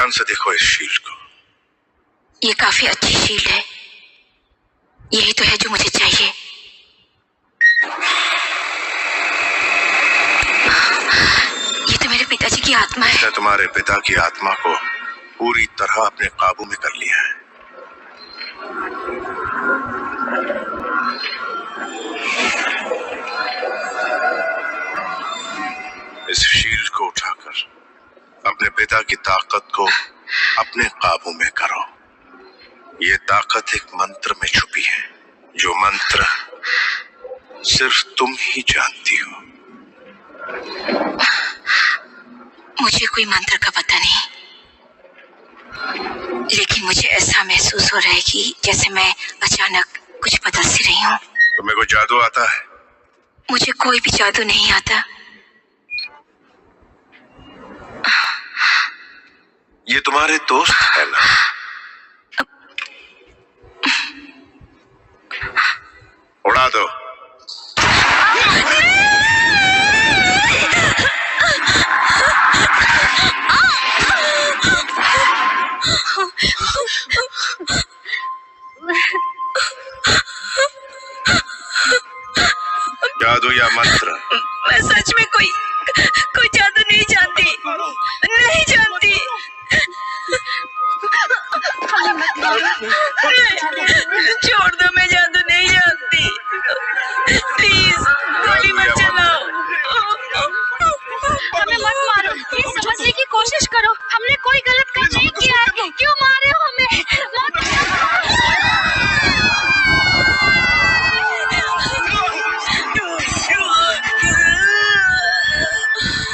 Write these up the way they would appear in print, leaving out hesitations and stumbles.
ध्यान से देखो इस शील्ड को। ये काफी अच्छी शील्ड है, यही तो है जो मुझे चाहिए। ये तो मेरे पिताजी की आत्मा है। इसने तुम्हारे पिता की आत्मा को पूरी तरह अपने काबू में कर लिया है। इस शील्ड को उठाकर अपने पिता की ताकत को अपने काबू में करो। ये ताकत एक मंत्र में छुपी है, जो मंत्र सिर्फ तुम ही जानती हो। मुझे कोई मंत्र का पता नहीं, लेकिन मुझे ऐसा महसूस हो रहा है कि जैसे मैं अचानक कुछ बदल सी रही हूँ। तुम्हें कोई जादू आता है? मुझे कोई भी जादू नहीं आता। ये तुम्हारे दोस्त है ना? उड़ा दो। जादू या मंत्र? मैं सच में कोई जादू नहीं जानती, नहीं जानती। छोड़ दो, मैं जादू नहीं जानती। प्लीज गोली मत चलाओ। हमें मत मारो, प्लीज समझने की कोशिश करो। हमने कोई गलत काम नहीं किया है, क्यों मार रहे हो हमें?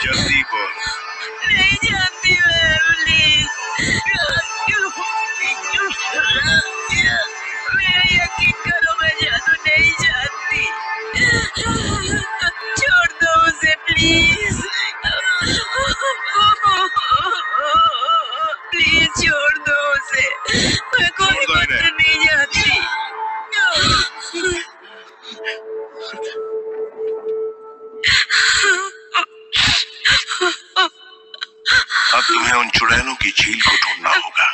जल्दी बोल। नहीं जानती मैं, प्लीज। मेरा यकीन करो, मैं जादू नहीं जानती। छोड़ दो उसे प्लीज। प्लीज छोड़ दो उसे, मैं कोई मंत्र नहीं जानती। अब तुम्हें उन चुड़ैलों की झील को ढूंढना होगा।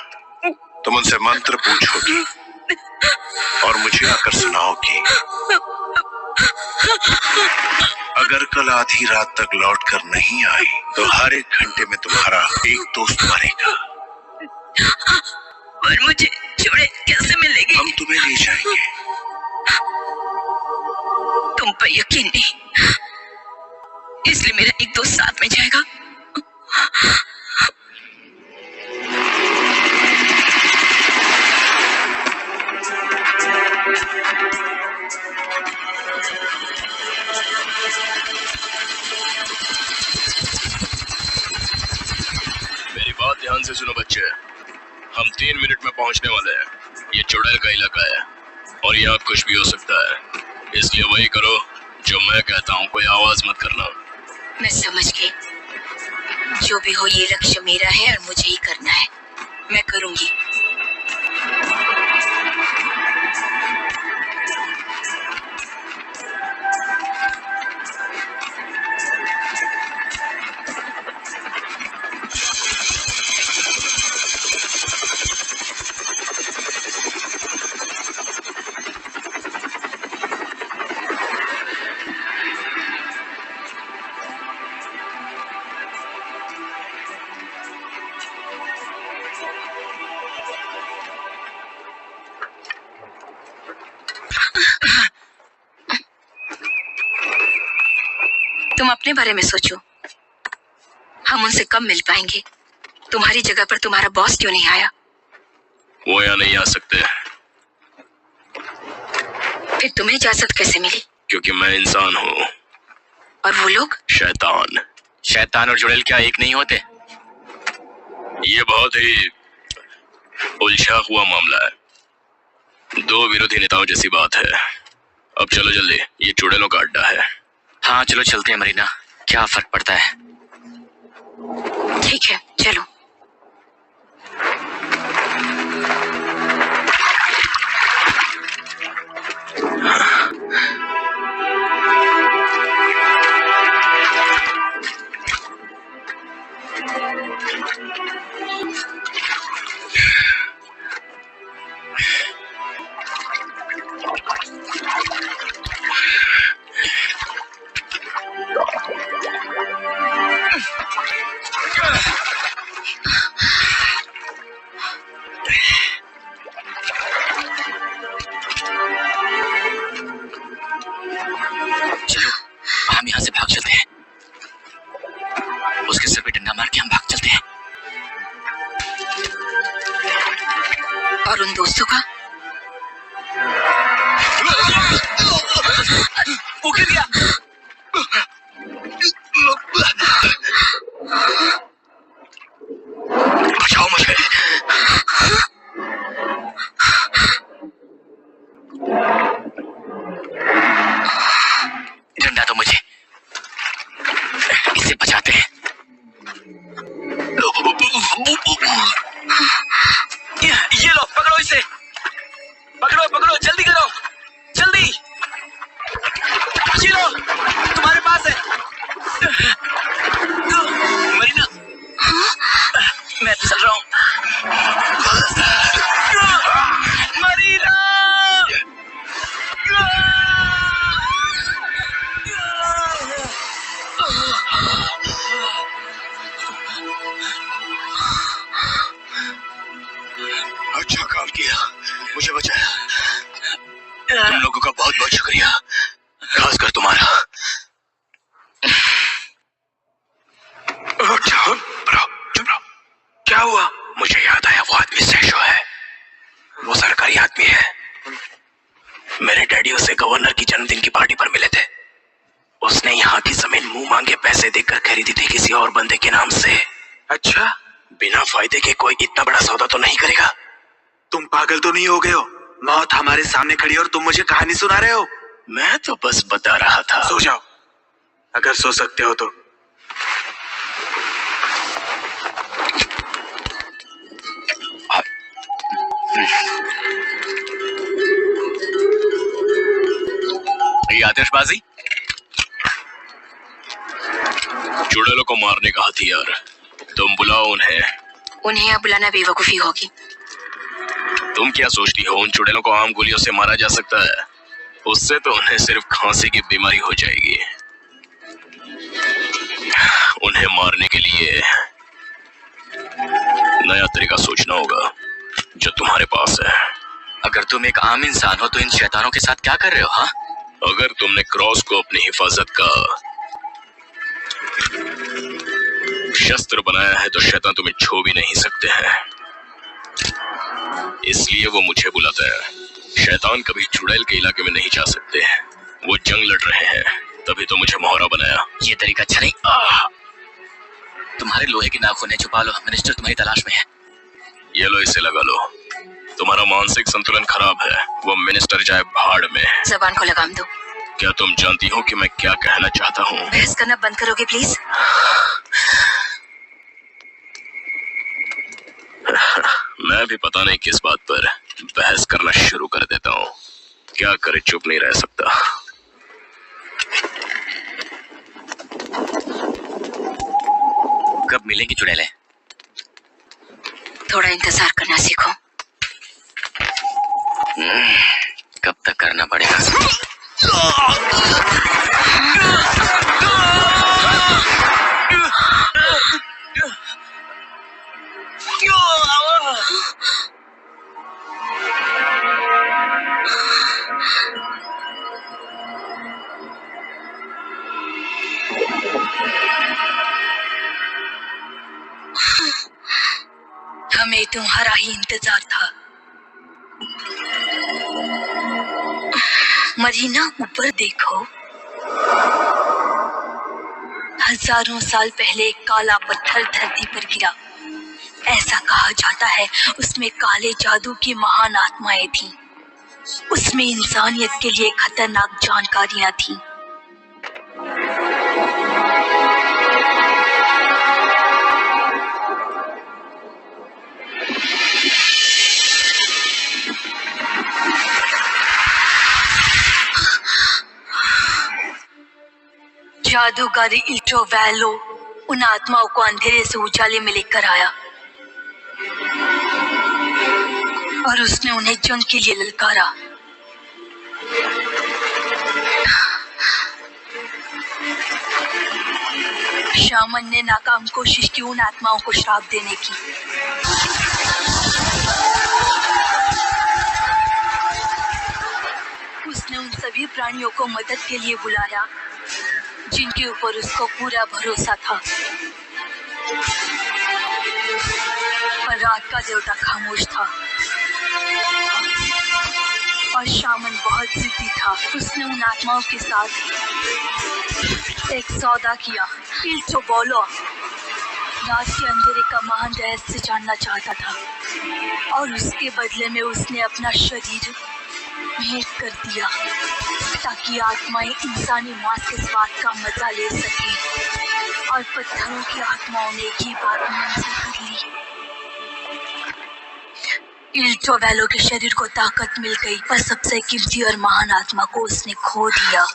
तुम उनसे मंत्र पूछोगी और मुझे आकर सुनाओगी। अगर कल आधी रात तक लौट कर नहीं आई तो हर एक घंटे में तुम्हारा एक दोस्त मरेगा। पर मुझे चुड़ैल कैसे मिलेगी? हम तुम्हें ले जाएंगे। तुम पर यकीन नहीं, इसलिए मेरा एक दोस्त साथ में जाएगा। मेरी बात ध्यान से सुनो बच्चे, हम 3 मिनट में पहुंचने वाले हैं। ये चुड़ैल का इलाका है और यहाँ कुछ भी हो सकता है, इसलिए वही करो जो मैं कहता हूँ, कोई आवाज मत करना। मैं समझ गई, जो भी हो ये लक्ष्य मेरा है और मुझे ही करना है। मैं करूंगी। तुम अपने बारे में सोचो, हम उनसे कब मिल पाएंगे? तुम्हारी जगह पर तुम्हारा बॉस क्यों नहीं आया? वो यहाँ नहीं आ सकते। फिर तुम्हें इजाजत कैसे मिली? क्योंकि मैं इंसान हूँ। और वो लोग? शैतान। शैतान और चुड़ैल क्या एक नहीं होते? ये बहुत ही उलझा हुआ मामला है, दो विरोधी नेताओं जैसी बात है। अब चलो जल्दी, ये चुड़ैलों का अड्डा है। हाँ चलो चलते हैं मरीना, क्या फर्क पड़ता है। ठीक है चलो। पकड़ो पकड़ो, जल्दी करो, जल्दी। चिलो, तुम्हारे पास है। मरीना, मैं तो चल रहा हूँ। मरीना, अच्छा काम किया, मुझे बचाया। तुम लोगों का बहुत बहुत शुक्रिया, खासकर तुम्हारा। चुप रहो। क्या हुआ? मुझे याद आया, वो आदमी सेशो है, वो सरकारी आदमी है। मेरे डैडी उसे गवर्नर की जन्मदिन की पार्टी पर मिले थे। उसने यहाँ की जमीन मुंह मांगे पैसे देकर खरीदी थी किसी और बंदे के नाम से। अच्छा, बिना फायदे के कोई इतना बड़ा सौदा तो नहीं करेगा। तुम पागल तो नहीं हो गए हो? मौत हमारे सामने खड़ी और तुम मुझे कहानी सुना रहे हो। मैं तो बस बता रहा था। सो जाओ, अगर सो सकते हो तो। ये आतिशबाजी चुड़ैलों को मारने का हथियार। तुम बुलाओ उन्हें। उन्हें यहाँ बुलाना बेवकूफी होगी। तुम क्या सोचती हो उन चुड़ैलों को आम गोलियों से मारा जा सकता है? उससे तो उन्हें सिर्फ खांसी की बीमारी हो जाएगी। उन्हें मारने के लिए नया तरीका सोचना होगा जो तुम्हारे पास है। अगर तुम एक आम इंसान हो तो इन शैतानों के साथ क्या कर रहे हो? हाँ, अगर तुमने क्रॉस को अपनी हिफाजत का शस्त्र बनाया है तो शैतान तुम्हें छू भी नहीं सकते हैं, इसलिए वो मुझे बुलाता है। शैतान कभी चुड़ैल के इलाके में नहीं जा सकते। वो जंग लड़ रहे हैं, तभी तो मुझे मोहरा बनाया। ये तरीका अच्छा नहीं। तुम्हारे लोहे की नाखून है, छुपा लो, मिनिस्टर तुम्हारी तलाश में है। ये लो, इसे लगा लो। तुम्हारा मानसिक संतुलन खराब है, वो मिनिस्टर जाए भाड़ में। जबान को लगाम दो। क्या तुम जानती हो कि मैं क्या कहना चाहता हूँ? बहस करना बंद करोगे प्लीज? मैं भी पता नहीं किस बात पर बहस करना शुरू कर देता हूँ। क्या करे, चुप नहीं रह सकता। कब मिलेंगी चुड़ैलें? थोड़ा इंतजार करना सीखो। कब तक करना पड़ेगा? हमें तुम्हारा ही इंतजार था। मरीना, ऊपर देखो। हजारों साल पहले एक काला पत्थर धरती पर गिरा। ऐसा कहा जाता है उसमें काले जादू की महान आत्माएं थीं। उसमें इंसानियत के लिए खतरनाक जानकारियां थीं। जादूगर इल्टो वैलो उन आत्माओं को अंधेरे से उजाले में लेकर आया और उसने उन्हें जंग के लिए ललकारा। शामन ने नाकाम कोशिश की उन आत्माओं को श्राप देने की। उसने उन सभी प्राणियों को मदद के लिए बुलाया जिनके ऊपर उसको पूरा भरोसा था, पर रात का देवता खामोश था और शामन बहुत जिद्दी था। उसने उन आत्माओं के साथ एक सौदा किया। इल्टो बोलो रात के अंधेरे का महान रहस्य जानना चाहता था और उसके बदले में उसने अपना शरीर भेंट कर दिया ताकि आत्माएं इंसानी मांस के स्वाद का मजा ले सकें। और पत्थरों की आत्माओं ने ये बात मन से कर ली। इल टोवेलो के शरीर को ताकत मिल गई, पर सबसे कीमती और महान आत्मा को उसने खो दिया।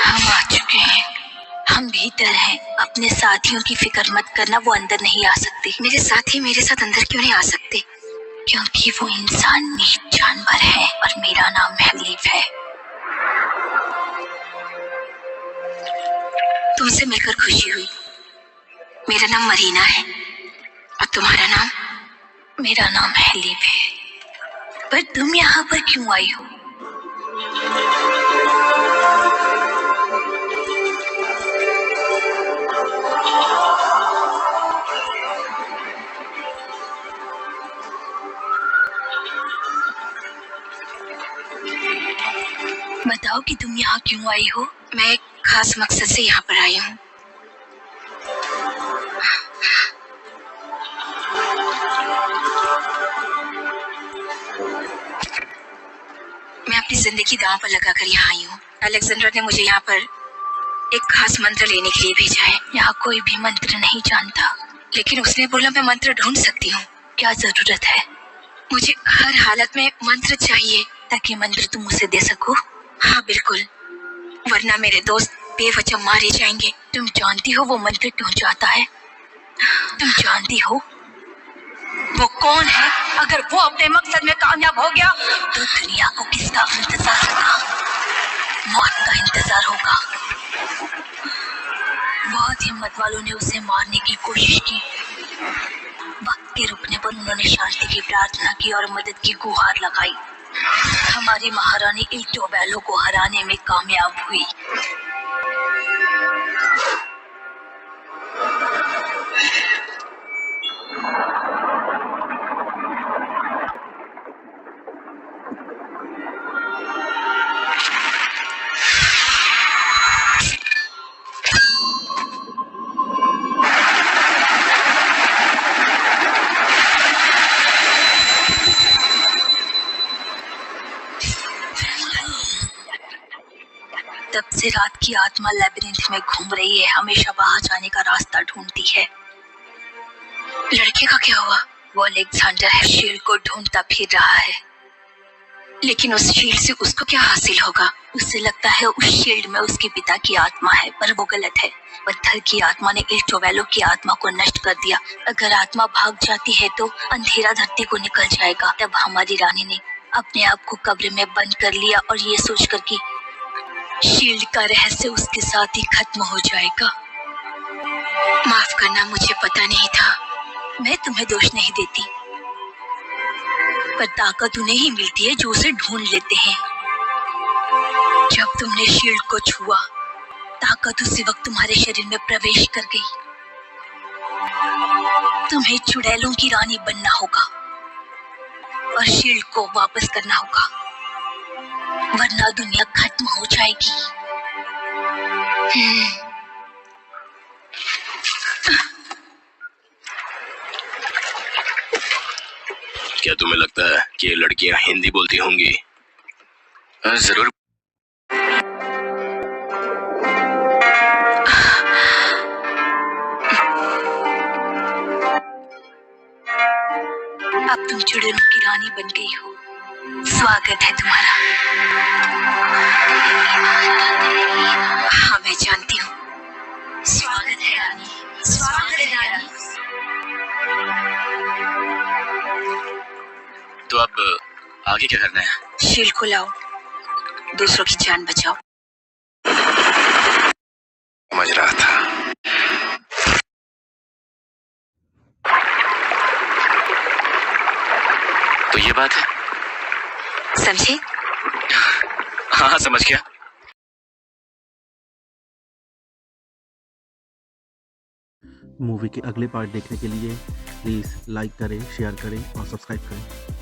हम आ चुके हैं, हम भीतर हैं। अपने साथियों की फिक्र मत करना, वो अंदर नहीं आ सकते। मेरे साथी मेरे साथ अंदर क्यों नहीं आ सकते? क्योंकि वो इंसानी जानवर है और मेरा नाम हलीफ है। तुमसे मिलकर खुशी हुई। मेरा नाम मरीना है और तुम्हारा नाम? मेरा नाम हलीफ है। पर तुम यहाँ पर क्यों आई हो? बताओ कि तुम यहाँ क्यों आई हो? मैं एक खास मकसद से यहाँ पर आई हूँ। मैं अपनी जिंदगी दांव पर लगाकर यहाँ आई हूँ। अलेक्जेंडर ने मुझे यहाँ पर एक खास मंत्र लेने के लिए भेजा है। यहाँ कोई भी मंत्र नहीं जानता, लेकिन उसने बोला मैं मंत्र ढूंढ सकती हूँ। क्या जरूरत है? मुझे हर हालत में मंत्र चाहिए ताकि मंत्र तुम उसे दे सको। हाँ बिल्कुल, वरना मेरे दोस्त बेवजह मारे जाएंगे। तुम जानती हो वो मंत्र क्यों चाहता है? तुम जानती हो वो कौन है? अगर वो अपने मकसद में कामयाब हो गया तो दुनिया को किसका इंतजार होगा? मौत का इंतजार होगा। बहुत हिम्मत वालों ने उसे मारने की कोशिश की। वक्त के रुकने पर उन्होंने शांति की प्रार्थना की और मदद की गुहार लगाई। हमारी महारानी इल टोवेलो को हराने में कामयाब हुई। तब से रात की आत्मा लेबिरिंथ में घूम रही है, हमेशा बाहर जाने का रास्ता ढूंढती है। लड़के का क्या हुआ? वो अलेक्जेंडर है, शील्ड को ढूंढता फिर रहा है। लेकिन उस शील्ड से उसको क्या हासिल होगा? उससे लगता है उस शील्ड में उसके पिता की आत्मा है, पर वो गलत है। पत्थर की आत्मा ने इल टोवेलो की आत्मा को नष्ट कर दिया। अगर आत्मा भाग जाती है तो अंधेरा धरती को निकल जाएगा। तब हमारी रानी ने अपने आप को कब्र में बंद कर लिया और ये सोचकर कि शील्ड का रहस्य उसके साथ ही खत्म हो जाएगा। माफ करना, मुझे पता नहीं था। मैं तुम्हें दोष नहीं देती, पर ताकत उन्हें ही मिलती है जो उसे ढूंढ लेते हैं। जब तुमने शील्ड को छुआ, ताकत उसी वक्त तुम्हारे शरीर में प्रवेश कर गई। तुम्हें चुड़ैलों की रानी बनना होगा और शील्ड को वापस करना होगा, वरना दुनिया खत्म हो जाएगी। क्या तुम्हें लगता है कि ये लड़कियां हिंदी बोलती होंगी? जरूर। अब तुम चुड़ैलों की रानी बन गई हो। स्वागत है तुम्हारा। हाँ मैं जानती हूँ। स्वागत है रानी, स्वागत है रानी। तो अब आगे क्या करना है? शील्ड को लाओ, दूसरों की जान बचाओ। समझ रहा था। तो ये बात है, समझे? हाँ समझ गया। मूवी के अगले पार्ट देखने के लिए प्लीज़ लाइक करें, शेयर करें और सब्सक्राइब करें।